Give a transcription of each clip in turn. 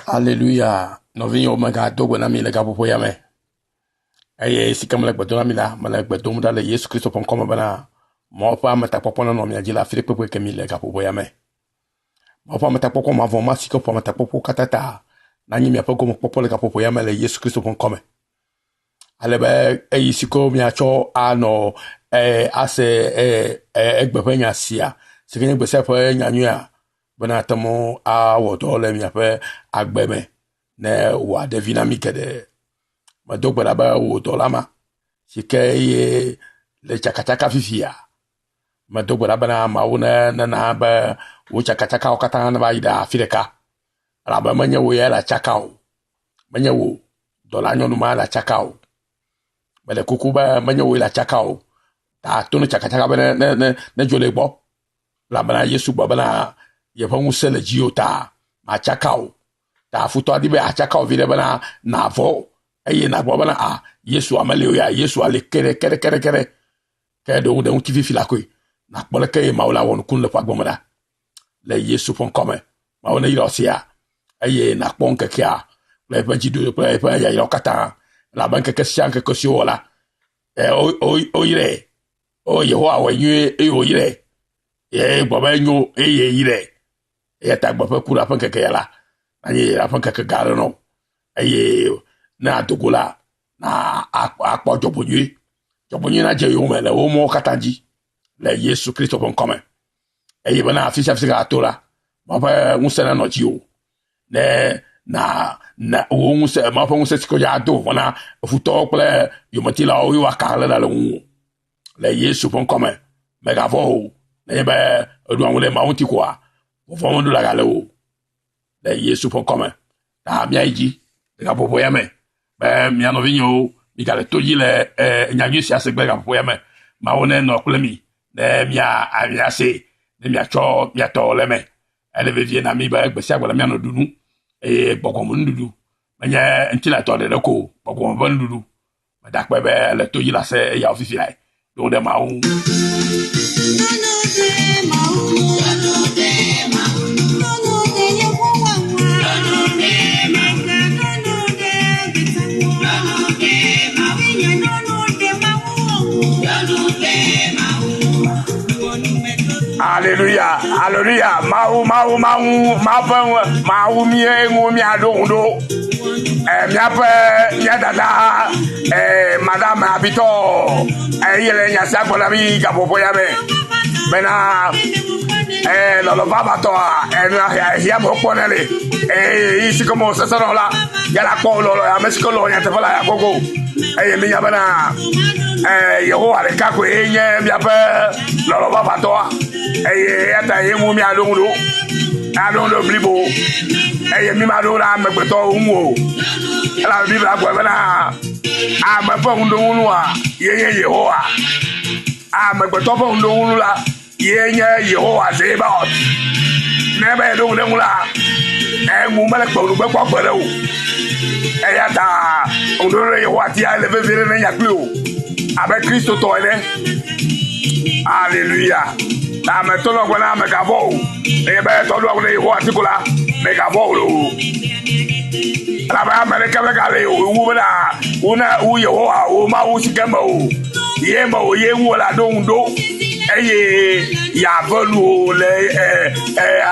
Alléluia. Nous venons au magato gwana mi lega popo yame. Aye si kama lega dona mi la, mala lega dona le Yesu Kristo pon koma bana. Mo pa mata popo na no mi ajila fili popo ke mi lega popo yame. Mo pa mata popo ma voma siko pa mata popo katata. Na nyi mi apogo mo popo lega popo yame le Yesu Kristo pon koma. Alebe ayi siko mi acho ano ase egbepe nya sia. Sikenye gbese pe nya nyu bana tamo a wodo le mi ape agbeme ne wa de vinamike de ma dogba da ba wodo lama sike ye le chakachaka fifia ma dogba da bana ma wona na ba wo chakachaka o kata na ba ida afirika ala ba manya wo ya la chakao manya wo dola nyonu ma la chakao bale kukuba manya wo la chakao ta tunu chakachaka bana ne jole bo la bana Yesu ba bana ye fa musele jiota ma chakao ta futo adibe a chakao vile bana na vo eye na bo bana a Yesu amale ya Yesu ale kere ke do de un kifi fila ko na bola ke maula won kun le pa gbomada le Yesu pon come ma wona iro sia eye na pon ke kia le pa jidu pa ya iro kata la banke ke sianke ko si wala o ire o ye ho awe nyu e o ire e baba nyu e ye ire e ta gba kura pan keke yala ani afan keke garo no aye na dogula na akpo jobonyi na je yo mele o mo katanji le Yesu Kristo pon come aye bana afisa atola ma pa unse no ji o ne na o unse ma pa unse ko ya do wana futo ple yo matila o yo akala la le Yesu pon come mega vo ne be do anwule ma unti kwa Vomo la gale o le Yesu pon come ta mi aiji ga popo yame be mi ano vinyo mi gale toji le nyanyu si asegbe ga popo yame ma wona no kulemi ne mi a se ne mi a cho mi ato le me ele vie na mi ba gbesi agbola mi ano dunu boko mo ndudu manya ntila to de ko boko mo ndudu ma da pe be le toji la se ya ofifi ai do de ma un Alléluia, alléluia. Mau mi adondo. Mi ape mi dada madame habito. Yele nya sa kola mi ga popo ya me. Bena lo baba to ya mo ponele. Isi como se sono la ya la polo ya mesiko lo nya te fala ya gogo. Mi ya bana yo ale ka ko enye mi ape lo baba to ata yemu mi alongo blibo mi madora megbeto unwo la bibla gwa bana magbeto undonu a ye Yehowa magbeto fa undonu la ye Yehowa zeba nebe do ndengula mu mele gbo gbo gbere o ata undonu Yehowa ti ale bevere na yakle o abe Kristo to ele Alléluia. La metolo gwana megavo. Ebe todo wa Yehowa tikula megavo lo. La ba America megale o bela una u Yehowa o ma u sikema o. Ye ma o ye wu la do ndo. Eye ya volu le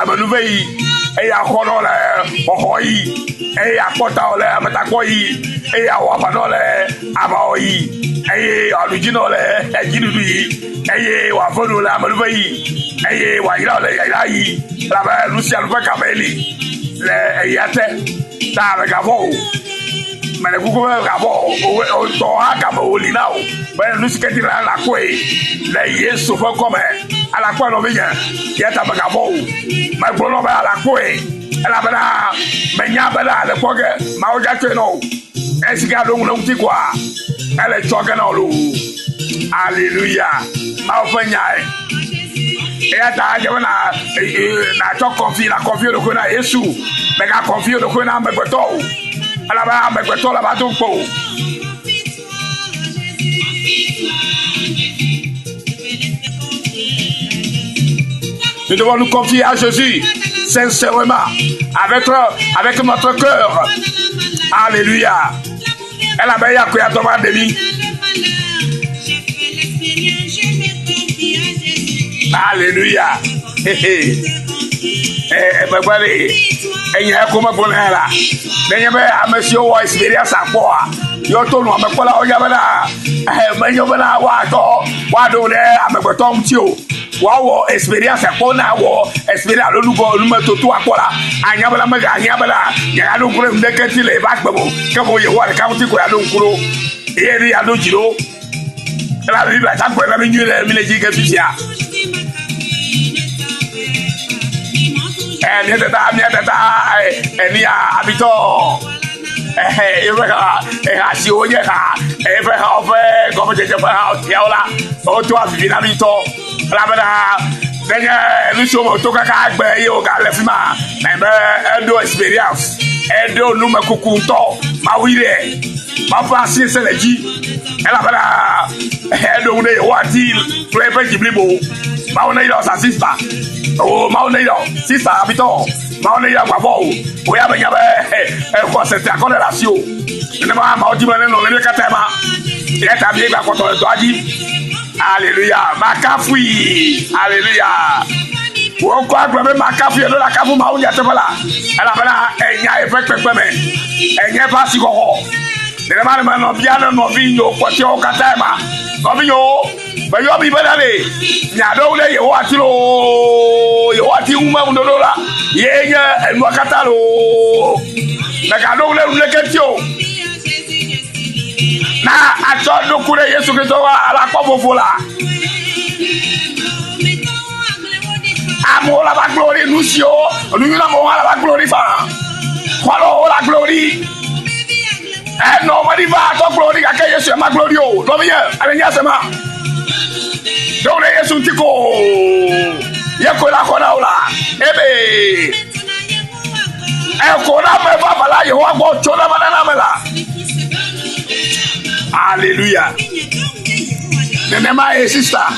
amanuvei. Eya kono le ohoyi. Eya kota le amatakoyi. Eya wapano le abaoyi. Eye alujino le ejidudu yi. Eye wa volu la amanuvei. Eye wa ila le ila yi. La ba Lucian fa kameli. Le eyate ta be gavo. Mane kuko be gavo o to aka mo linao. Ba Lucian la kwe. Le Yesu fa come. Ala kwa no binya. Yata be gavo. Ma gbolo ba ala kwe. Ala bana menya bala le koge. Ma o ja twe no. Esika do ngulon ti kwa. Elle choque na lo. Alléluia. Ma ofanya. Et ata jwana na to confie le ko na Yesu. Me ga confie le ko na megbeto. Ala ba megbeto la ba to po. Nous devons nous confier à Jésus. sincèrement, avec notre cœur. Alléluia. Elle a bien accueilli à ton demi. Alléluia. Enya kuma bonera. Nenya be amesio wa experience akwa. Yo to no amekola o yabana. Menyo bana wa do le amegbeto mtio. Wa wo experience akwa na wo experience lolugo lumeto to akwa. Anya bana me anya bana. Ya do kure ndeketi le bakbebo. Kebo ye wa ka mti ko ya do nkuro. Eri ya do jiro. La Bible ta ko na mi nyure mi le jike fisia. Ni habito si oye ka como je fa ola o to afi habito la bana denya ni so mo to ka gbe yo ga le fi ma edo experience edo nu me kukunto ma wire ma fa si se leji la bana edo ne wa ti play jiblibo ma ona ilo sa sister. Oh, Maoneiro, sister, habito, Maoneiro, bravo, we have a concept, a correlation. And the Maudimano, the Catema, yet I believe I got on the doggy. Hallelujah, Macafui, hallelujah. Wọ́n kọ́ agbẹ̀bẹ̀ máa ká fún yẹn lọ́la ká fún màá ń yàtọ̀ fọlá ẹ̀làbẹ̀là ẹ̀yà ẹ̀fẹ̀ pẹ̀pẹ̀mẹ̀ ẹ̀yẹ fásitì kọ̀kọ̀ nìyẹn máa nọ bí àná nọ bí yòó pọ̀tí ọ̀ kàtà ẹ̀ máa nọ bí yòó bẹ̀yọ̀ bí bẹ́ẹ̀ dálé nyàdó lé yòó àti lò yòó àti wúmẹ̀ ń dodo la yéé nyẹ ẹnu akátá lò mẹ̀kàdó lé nu léketí o na àtọ́ dókúrẹ́ Yéṣu Kristo wa alakọ́ fòfò la. Amo la va glory nuncio, nous la va glory fa. Qualo la glory. No mari va to glory ka Yesu ma glory o. Do bien, alenya sema. Do le Yesu tiko. Ye ko la kona ola. Ebe. Ko la me va bala ye wa go chola banana mela. Alléluia. Nenema e sister.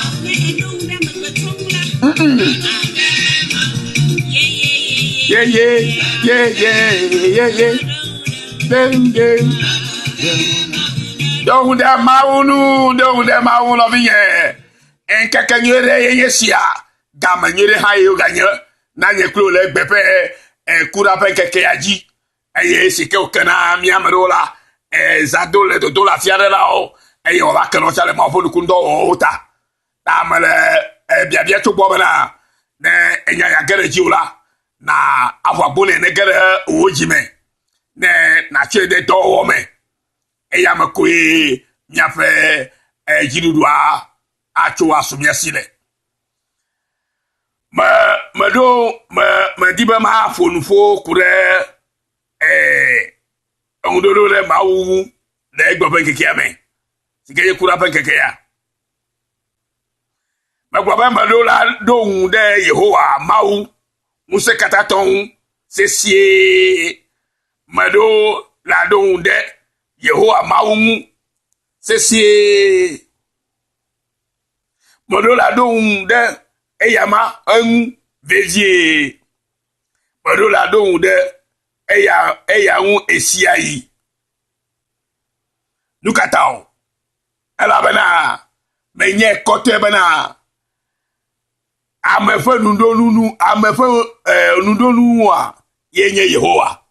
Yeah. Don't that maunu of ye. And Kakanyere Yesia, Gamanyere Hayo Ganya, Nanya Klule Bepe, and Kurape Kayaji, and Yesiko Kana, Miamarola, and Zadole to Dola Fiarao, and your Lacanota Mafukundo Ota. Tamale, Biabiato Bobana, and Yagara Jula. Na avabone negere ojime ne na chede do wome eya makoe nyafe ejidudua acho asumia sile ma diba ma fonufo kure ondolo le mawu le egbobe keke ame sikeye kura pe keke ya ma gbobe ma do la do de Yehowa mawu Mousse kataton, c'est Mado la donde Yehowa maum, c'est Mado la donde Eyama un vezier. Mado la donde Eya un esiaï. Nous katao. Elle a bana, mais n'y côté bana. Amefe nundonu amefe nundonu wa yenye Yehowa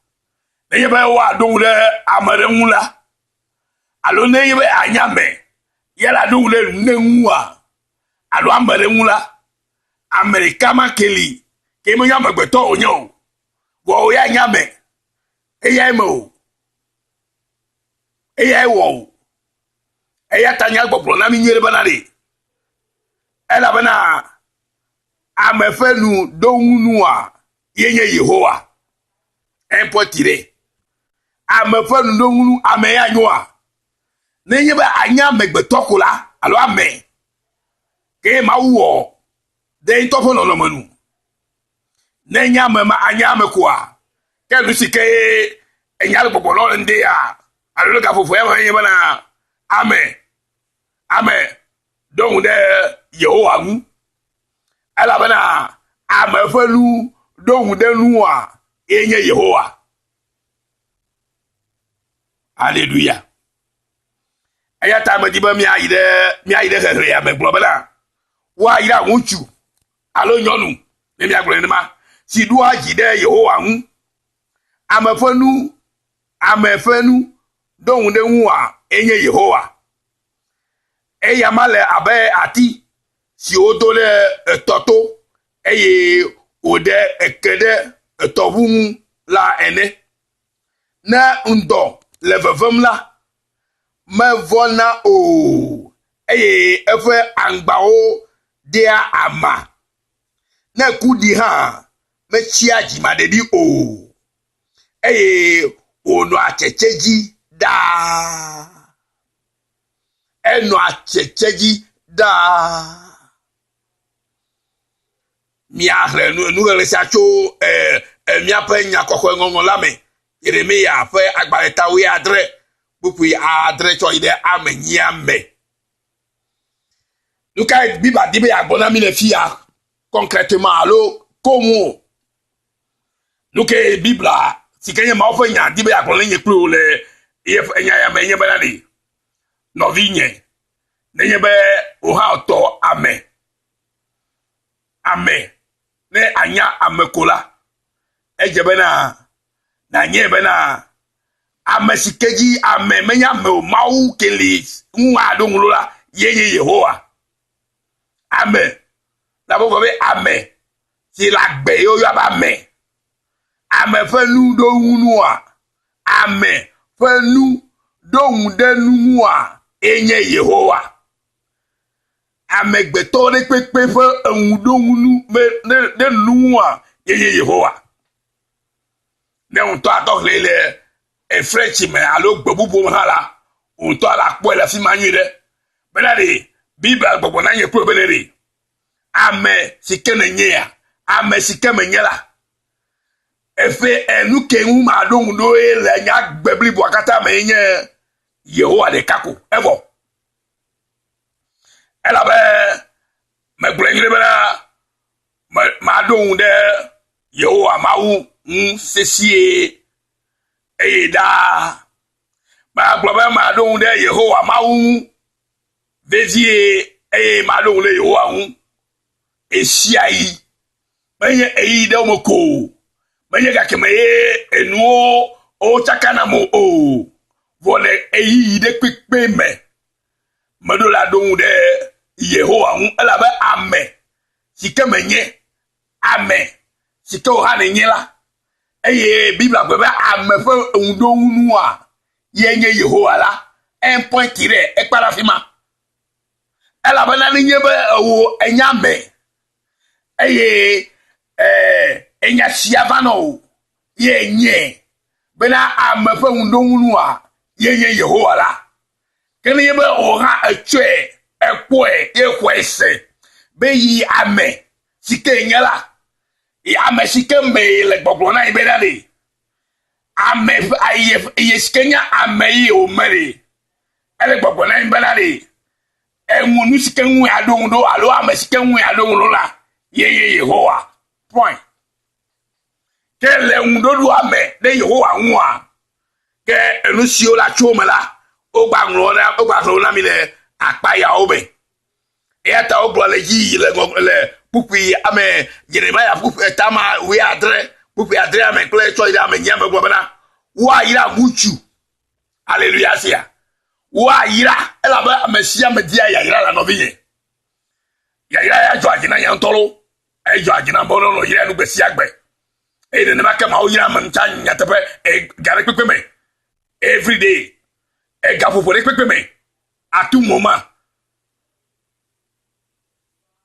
neye be wa donle amarenula alo neye be anyame yela donle nenwa alo amarenula America makeli ke mo nyame gbeto onyo wo ya nyame eya mo eya wo eya tanya gbopro na mi nyere banare ela bana Amefenu donunua yenye Yehowa impotire amefenu donu ameya nyoa nenye ba anya megbetokula alo ame ke mawuo de ntofo no manu nenya mama anya mekoa ke lusike enyal bobolo nde ya alo ga fofo ya yenye bana ame don de Yehowa mu alabana amefelu dohun de nuwa enye Yehowa. Hallelujah. Aya ta me di ba mi ayide hehe ya me globala. Wa ayira wonchu. Alo nyonu. Me mi aglo ni ma. Si du ajide Yehowa hu. Amefenu dohun de nuwa enye Yehowa. Eya male abe ati si odole toto eye ode ekede etovun la ene na ndo levevem la me vona o eye efe angbao dia ama na kudi ha me chiaji madedi o eye ono achecheji da eno achecheji da miahre nu relesa cho miape nya kokko ngongo lame Yeremia fe agbaleta wi adre bupu adre cho ide amenya me luka biba dibe agbona mi le fia concrètement allo comme luka bibla si kenye ma ofe nya dibe agbona nye kru le enya ya menye balani no vinye nenye be oha oto ame ne anya amekola ejebe na nye be na amesikeji menya me mau keli nwa adonlola yeye Yehowa ame la bo be ame si la gbe yo aba me ame fenu do hunua ame fenu do hundenu a enye Yehowa amegbeto de pepe fe ehudonu de nuwa yeye Yehowa ne on to atok lele e frechi me alo gbebubo hala on to ala po la fi manyire benade bible gbogbo na ye pro benere ame sikene nyea ame sikeme nyela efe enu kenwu ma don do ele nya gbebli bo akata me nye Yehowa de kako evo ela be me gblengire bela ma don de Yehowa mawu sesie da ma globa ma don de Yehowa mawu vezie ma don le Yehowa hu esiai menye de omoko menye ga kemeye enu o chakana mo o vole de pepe me do la don de Yehowa hu ela be ame sikemenye ame sike o ha ne nyela Bible gbebe amefe undo unu a yenye Yehowa la 1 point tire ekpara fima ela bana nye be o enyame enya siavano yenye bena amefe undo unu a yenye Yehowa la kene yebe o ha etwe ekwe yekwese be yi ame sike nyela ame sike me le gbogbo na ibedale ame aye sikenya ame yi o mere ele gbogbo na ibedale enwunu sike nwu adondo alo ame sike nwu adondo la yeye Yehowa point kele ndodo ame de Yehowa nwu a ke enu si o la chomela o gba nro na mi le apaya obe eta o gbo le yi le pupi ame Jeremiah pupi tama we adre pupi adre ame kle cho ida ame nyame gbobana wa yira muchu hallelujah sia wa yira ela ba mesia media ya yira la novinye ya yira ya jo agina ya ntolo e jo agina bono no yira no gbesi agbe e de ne maka ma o yira man tan ya tepe e gare pepe me every day e gafo for pepe me à tout moment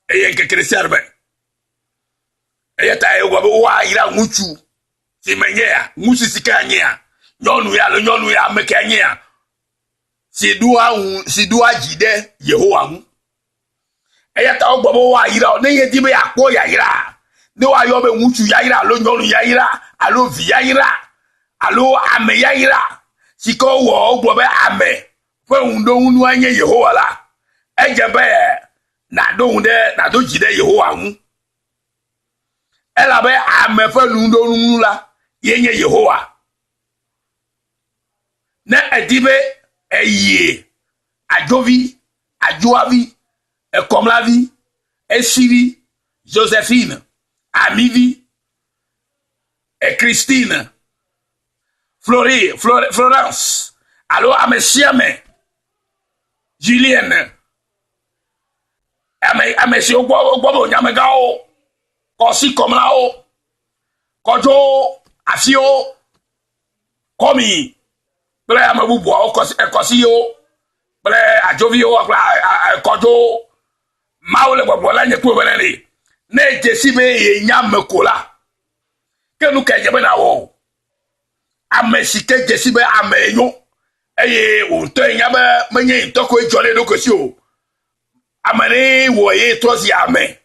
e nke kreserbe ta egwa wa ira muchu si menyea musi sikanya nyonu ya mekanya si dua jide Yehowa hu ta ogba wa ira ne ye dibe akpo ya ira ne wa yo be muchu ya ira lo nyonu ya ira alo vi ya ira alo ame ya ira siko wo ogbo be ame fe undo unu anye Yehowa la ejebe na do jide Yehowa hu Elle avait à me faire nous là, yenye Yehowa. Ne edibe eye, Adjovi, Adjoavi, Komlavi, Esiri, Joséphine, Amivi, et Christine, Florence, alors à mes chiens, Julienne, à mes chiens, Yamegao, Kosi Komlao, Kojo, Afio, Komi, Ble Amabubo, Kosio, Ble Adjovio, Kojo, Maule Bobolane Kubanani, Ne Jessibe, Yamekola. Que nous kayebe na wo amesike jesibe amenyo eye unto nyabe menye ntoko ejole no kosi o amane wo ye tozi ame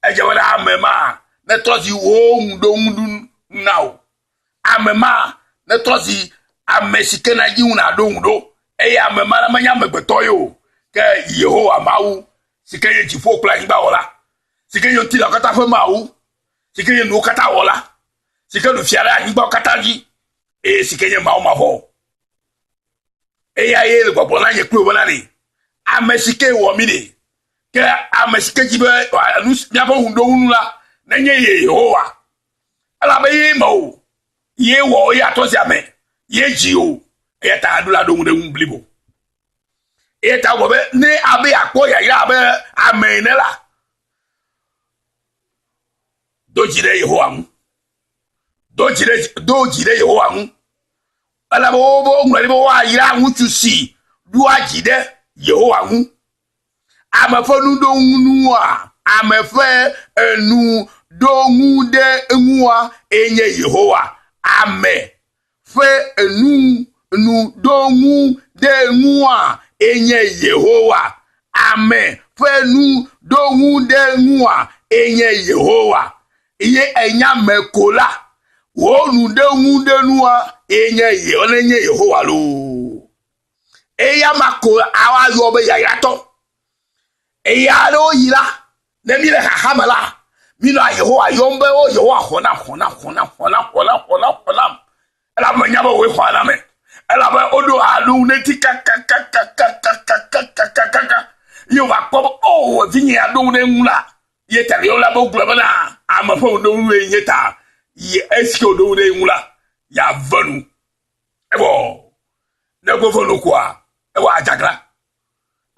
ejebe na amema na tozi wo ndondu now amema na tozi amesike na ji una dondo eye amema na manya megbeto yo ke Yehowa mawu sike ye jifo kula ngba ola sike yo ti la kata fe mawu sike ye no kata ola si que le fiara ni ba kataji e si que ye ma o ma ho e ya ye le gbogbo na ye kuro bona ni amesike wo mi ni ke amesike jibe anu nya ba hundo hunu la na nye ye Yehowa ala be ye mo ye wo ya to si ame ye ji o e ta adula do hunde humblibo e ta wo be ni abe akpo ya be amen la do jire Yehowa mu do jire Yehowa mu ala bo ngwari bo wa yira hu tusi du ajide Yehowa mu amafonu do hunu a amafe enu do hunde enwa enye Yehowa ame fe enu do hunde enwa enye Yehowa ame fe enu do hunde enwa enye Yehowa iye enya mekola wo nude nuwa enye ye onenye Yehowa lo eya mako awa yo be yayato eya lo yira ne mi le hahamala mi lo Yehowa yombe o Yehowa hona ela manya ba we hona me ela ba odo alu ne tika yo va ko o vinye adu ne ngula ye tari yo la bo globana amafo do we yeta ye eski odo de ngula ya vanu ebo ne go vanu kwa ebo ajagra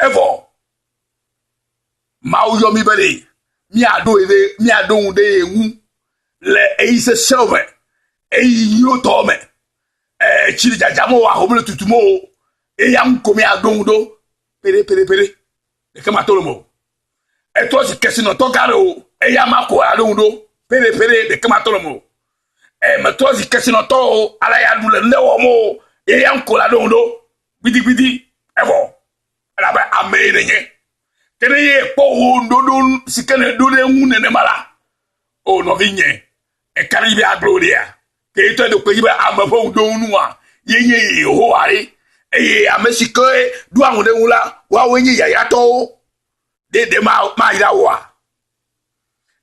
ebo ma uyo mi bele mi ado de enwu le eise selve eyi to me chiri jajamo wa homle tutumo e ya nkomi ado do pere de kama tolomo e to si kesi no to garo e ya mako ado do pere de kama tolomo matozi kesi no to ala ya dule lewo mo ye yankola dondo bidi evo ala ba amene nye kene ye po ndodon sikene dole ngune ne mala o no vinye e karibe a gloria ke to de ko yiba amafo ndonu a yenye Yehowa ri e amesiko du ahun de wula wa wenye ya to de ma ira wa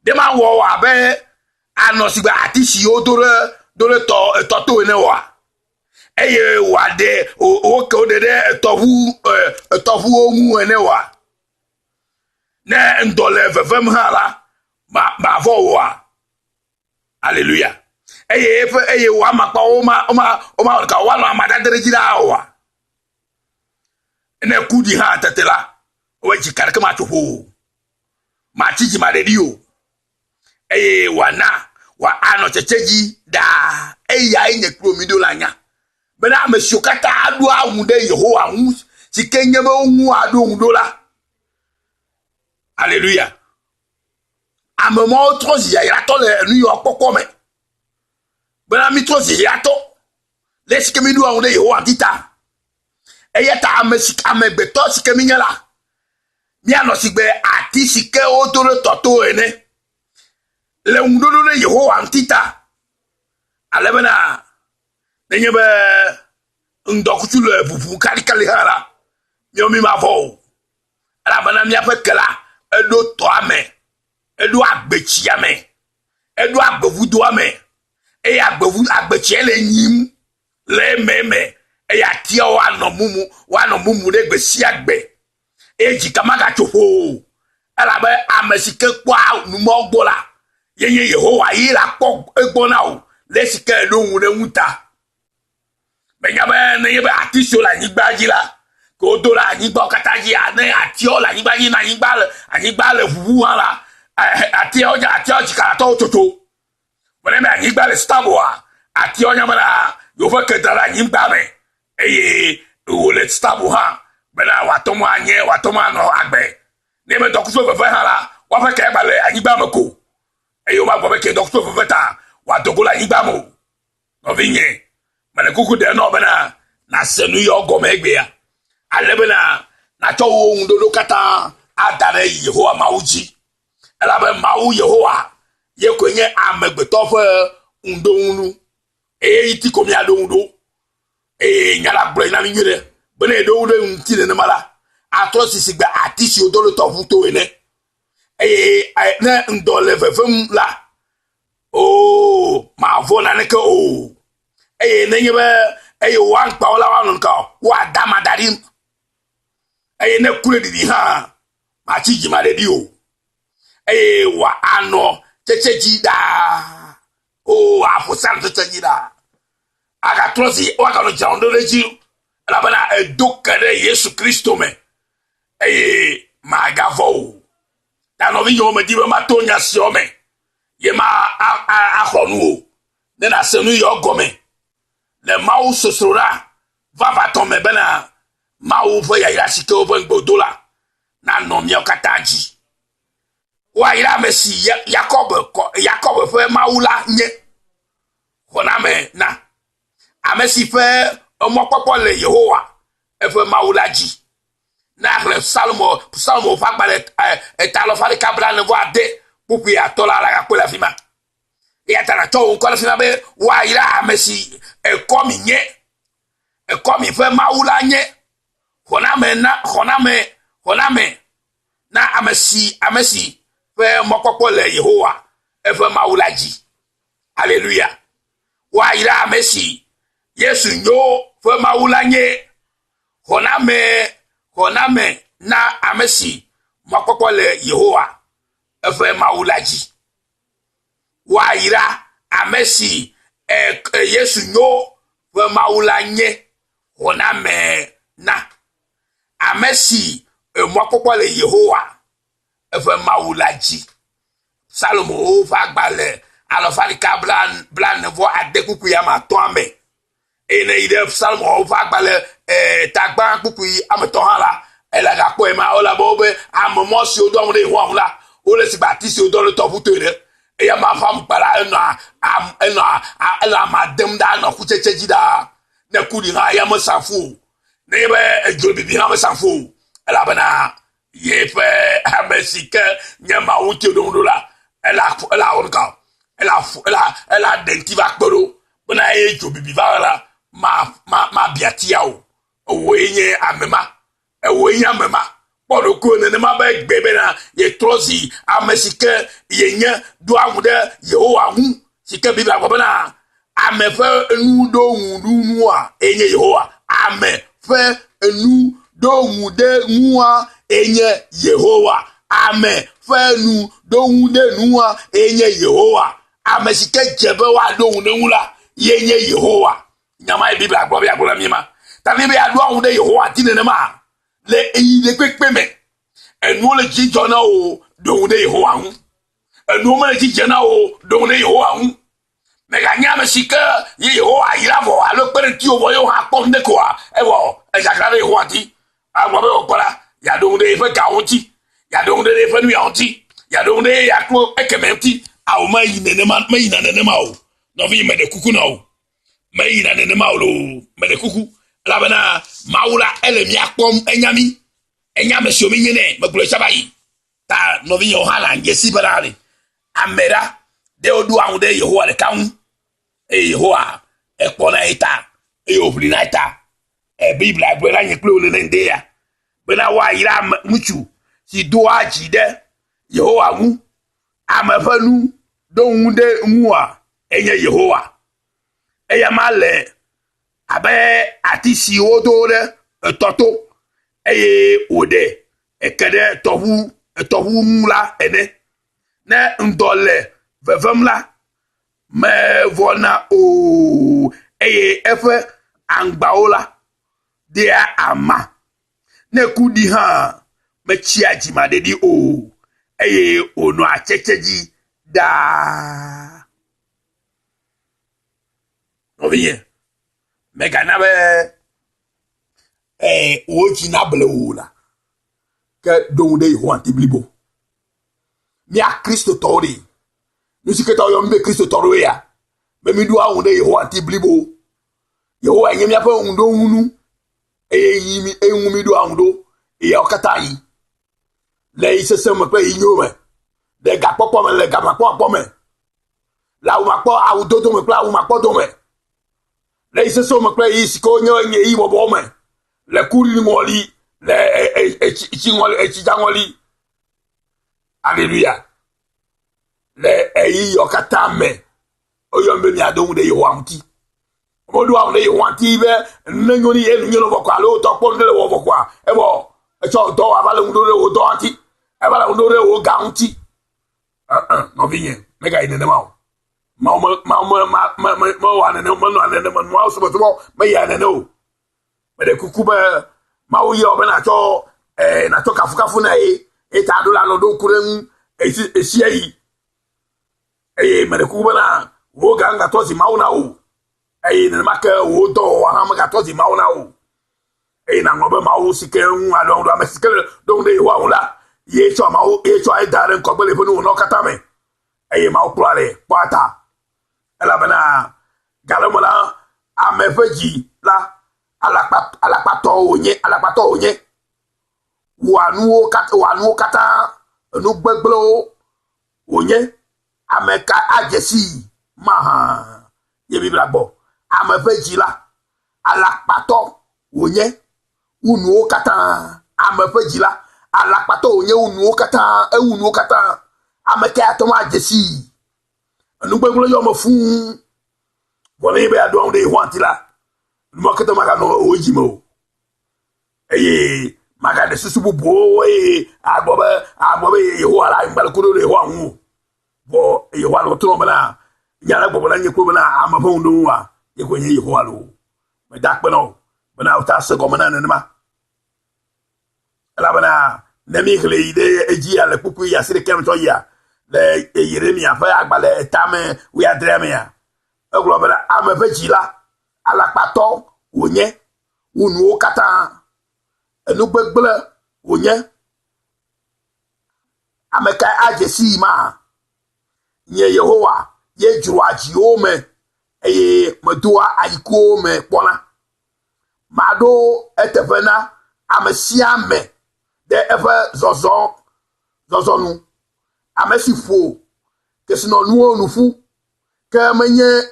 de ma wo wa be anosigba atisi o dore to ene wa eye wa de o ke o de tofu omu ene wa ne ndole vevem hala ma vo wa hallelujah eye wa makpa o ma ka wa no amada dere jira wa ene kudi ha tetela o ji karka ma tofu ma chiji ma de dio eye wana wa ano checheji da eya enye kromido lanya bena amesiokata adu ahunde Yehowa hu sikenye be hu adu hundola hallelujah amemo trozi ya yato le nu yo kokome bena mi trozi yato le sikemi du ahunde Yehowa tita eyata amegbeto sikemi nyala mi ano sigbe ati sike o toro toto ene le undodo de Yehowa antita alebena nenyebe ndokutu le bubu kali hala mi ma vo ala bana mi apekela edo to ame edo agbechi ame e do agbevu do ame e agbevu agbeche le nyim le meme e ya tia wa no mumu de gbesi agbe e ji kamaga chofo ala be amesike kwa numo gbola yenye Yehowa yi la po egbona o le sike lohun re muta benya be ne be atisio la nyigbaji la ko do la nyigba kataji ane atio la nyigbaji na nyigba le vuvu la atio ja atio jika to toto bele me nyigba le staboa atio nyamala yo fa kedala nyigba me eye o le stabo ha bela watomo anye watomo no agbe ne me dokuso fefe ha la wa fa ke bale anyigba mako eyo ma gbo be ke dokuso fefe ta wa dogola anyigba mo no vinye mane kuku de no bena na senu yo gome egbe ya alebena na to ohun dodo kata adare Yehowa mauji ela be mau Yehowa ye kwenye amegbeto fe ndonu e iti komi adondo e nyala gbre na nyere bene do de ntine ne mala atro sisigba atisi odolo to futo ene ne ndole fefem la o ma vona ne ko o nenye be wan pa ola wan nka wa dama darim ne kure di ha ma chi ji ma de di o wa ano checheji da o afusan checheji da aga trosi wa ka no jando leji la bana dokere Yesu Kristo me ma gavo da no vi yo me di be ma tonya si o me ye ma akhonu ne na senu yo gome le mau sosora va tombe bena mau fo ya yasike over ngbodola na no mi okataji wa ira mesi Jacob fe maula nye kona me na amesi fe omopopo le Yehowa e fe maula ji na le salmo fa gbale etalo fa de kabla ne voa de pupi atola la ko la fima ya tara to on ko la fima be wa ira amesi e komi fe maula nye honame na amesi fe mopopo le Yehowa e fe maula ji hallelujah wa ira amesi Yesu nyo fe maula nye honame na amesi mopopo le Yehowa e fe maula ji wa ira amesi Yesu nyo fe maula nye honame na amesi mopopo le Yehowa e fe maula ji Salomo fa gbale alofali kablan vo adekuku ya ma tombe ene ide Salomo fa gbale tagban kuku ameto han la ela ga po e ma ola bobe amomo si odo won de ho la o le si batisi odo le to futo ere e ya ma fam para ena madem da no kuchecheji da ne kudi ha ya mo sanfu ne be ejobi bi ha mo sanfu ela bana ye fe amesike nyama wuti odo la ela onka ela dentiva kporo bana ejobi bi va la ma biatia o enye amema podo ko ne ma ba gbebe na ye trozi amesike yenye do amude Yehowa hu sike bi ba bana amefe enu do hu a enye Yehowa amefe enu do hu de hu a enye Yehowa amefe enu do hu de hu a enye Yehowa amesike jebe wa do hu ne hu la yenye Yehowa nyama bi ba gbo bi agbola mi ma ta ni be adu hu de Yehowa ti ne ma le eyide pepe me enu le jijo na o do de Yehowa hu enu me le jijo na o do de Yehowa hu me ga nya me sika Yehowa ira vo alo pere ti o boyo ha pon de ko a e wo e ja gra Yehowa ti agbo be opala ya do de fe ka onti ya do de fe nu ya onti ya do de ya ko ekementi a o ma yi ne ma o no vi me de kuku na o ma yi na ne ma o lo me de kuku la bana maula ele mi akpom enyame si omi nyene magbulo shabayi ta no vi Yohana ngesi barale amera de odu ahun de Yehowa le kan Yehowa e pona ita e ofri na ita e bible agbera yin pe ole nde ya bena wa ira muchu si do aji de Yehowa hu amafanu donde mua enye Yehowa eya male abe atisi odore toto eye ode ekede tohu mula ene ne ndole vevemla me vona o eye efe angbaola dia ama ne kudi ha me chiaji madedi o eye ono achecheji da ovie megana be oji na bleula ke donde ho antiblibo mi a Kristo tori mi siketa yo mbe Kristo tori ya me mi do awunde ho antiblibo yo enye mi afa undo hunu yimi enwumi do awundo ya okata yi le isese mo pe yinyome de ga popo me le ga ma popo me la u ma po awudo to me pla u ma po do me le isese mo pe isiko nyo nye yi bobo me le kuri ni ngoli le chi jangoli hallelujah le yi okata me oyombe mi adon de yo amti modu awundo yo anti be nnyoni e nyolo bokwa lo to pon de wo bokwa e bo e cho do abale undo le wo do anti abale undo le wo ga anti no vinye mega ine ma wane ne mo no ane ne mo so bo me ya ne no me de kukuba ma wo yo be na cho kafukafu na e ta do la no do kuren e si yi me de kukuba na wo ga nga to si ma wo na o ne maka wo do wa ma ga to si ma wo na o na ngobe ma wo sike hu alo ndo amesike do de wa wala ye cho ma wo e cho ai dare ko gbele funu no kata me ma wo plare pata ela bana galamola amefeji la alapato onye wanu kata nu gbegblo onye ameka ajesi maha ye bibla bo amefeji la alapato onye unu kata amefeji la alapato onye unu kata ameka atoma ajesi nu gbegblo yo mo fun woni be adon de hwantila mo kata maga no ojimo maga de susubu bo agbobe yehowa la mbal ko do yehowa hu bo yehowa lo to bana nyala gbobo la nyeko bana amafo ndo wa yeko nye yehowa lo me dakpe no bana uta se ko mana nema la bana nemi kle ide eji ale pupu ya sire kem to ya le Yeremia fa agbale tame wi adremia eglo bana amafeji la alapato onye unu kata enu gbegbele onye ameka ajesi ma nye Yehowa ye juaji ome medua ayiko me pona mado etefena amesia me de efe zozonu amesifo kesino nuo nufu ke menye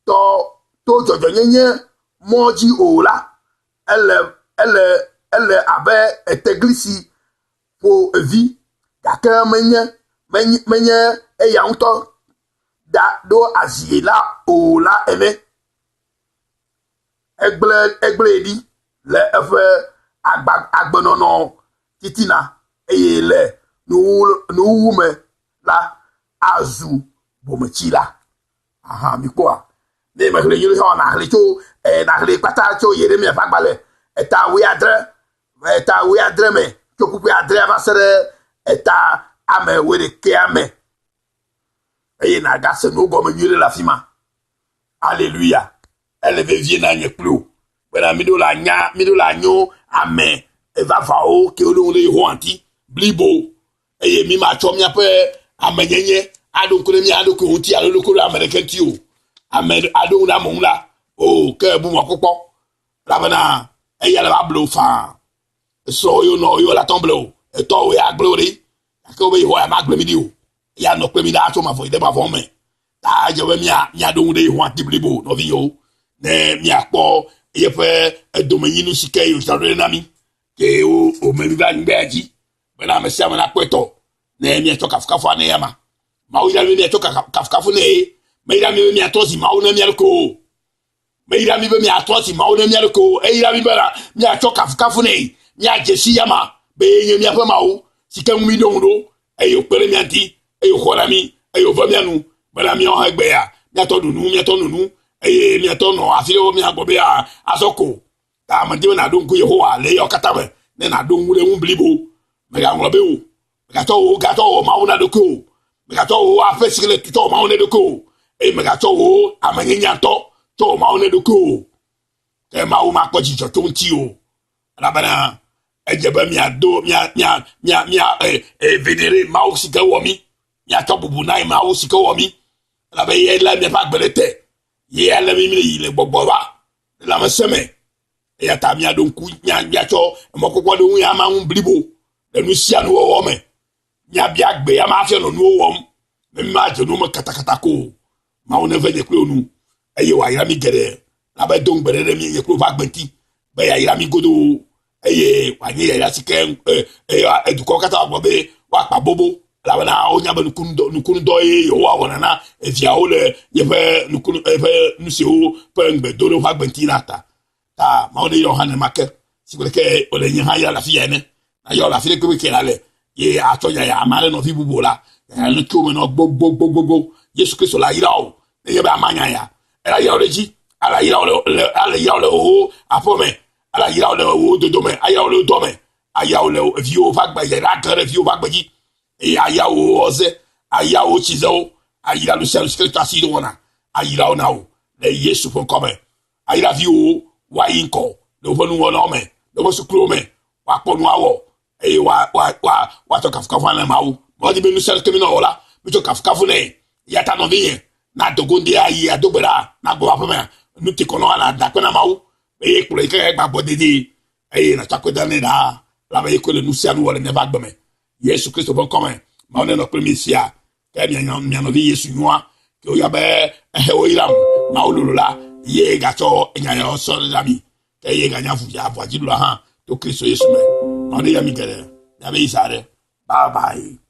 to jojo nyenye moji ola ele abe eteglisi fo evi daka menye eya unto da do aziela ola eme egble di le efe agbonono titina eyele no wume la azu bomechila aha mikwa ne me le yiri ho na le cho na le pata cho Yeremia fagbale eta wi adre me cho kupu adre avasere eta ame were ke ame na gase no go me yiri la fima alléluia elle veut vie na nye plus bena midola nyo ame eva fao ke olo le ho anti blibo mi ma cho mi ape amenyenye adokure mi adokure unti alokure american ti o amen adon la mon la o ke bu mo popo la bana ya la blo fa so yo la tomblo e to we aglori ko be ho ma gbe mi di o ya no pe mi da to ma fo ide ba fo me ta je we mi adon de ho antiblibo no vi yo ne mi apo ye fe edomanyinu sike yo sare na mi ke o me mi ba ngbeji bana me sia na kweto ne mi to kafkafu ne yama mau ira mi to kafkafu ne me ira mi atosi mau na mi alko me ira mi be mi atosi mau na mi alko e ira mi bara mi to kafkafu ne mi ajesi yama be nye mi afa mau sika mi dondo e yo pere mi anti e yo khora mi e yo va mi anu bara mi o egbe ya mi to nunu e mi to no afire o mi agobe ya azoko ta ma di na don ku Yehowa le yo katabe ne na don wure umblibo me ga ngobe o gato mauna de ko gato a fait sur le tuto mauna de ko e me gato a manyanya to mauna de ko e ma ma ko ji to nti o la bana e je ba mi ado vénéré ma o sika wo mi ya to bubu nai ma o sika wo mi la ba ye la mi pa gbelete ye la mi le gbogbo ba la ma seme e ya ta mi ado ku nya to mo ko ko do ya ma un blibo le nu sia no wo me nya bia gbe ya ma afia no no wom me ma je no ma katakata ko ma wona venye klo nu eye wa ira mi gere la ba don gbere mi ye klo va gbenti ba ya ira mi godo eye wa nye ya sike eduko kata gbo be wa pa bobo la na o nya ba nukunu do ye wa wona na e via o le ye fe nukunu e fe nusi o pe ngbe do lo va gbenti na ta ma o de yo hanen make si ko ke o le nya ha ya la fia ne na yo la fia ko ke la le ye atoya ya amare no fi bubola ya no tume no gbogbo Yesu Kristo la ira o ye ba manya ya ala ira oreji ala ira o apome ala ira o do dome aya o dome aya o vio vagba ya ra kare vio vagba ji e aya o oze aya o chizo aya lu sel Kristo asido wona aya o na o le Yesu fon come aya vio wa inko do vonu wona o me do so krome wa ponu awo e wa to kafkafu na mawu mo di benu sel kemi no ola mi to kafkafu ne ya ta no vie na dogondi ayi adogbera na gbo apema nu ti kono ala da ko na mawu e kure ke gba bodidi e na takoda ne da la ba yekole nu sia nu wole ne ba gbeme Yesu Kristo bon come ma on no premisia ke mi no vi Yesu nwa ke o ya be o iram ma olulula ye ga to enya yo so lami ke ye ga nya fu ya fu ajidula ha to Kristo Yesu me on ya mi gere ya be isare bye bye.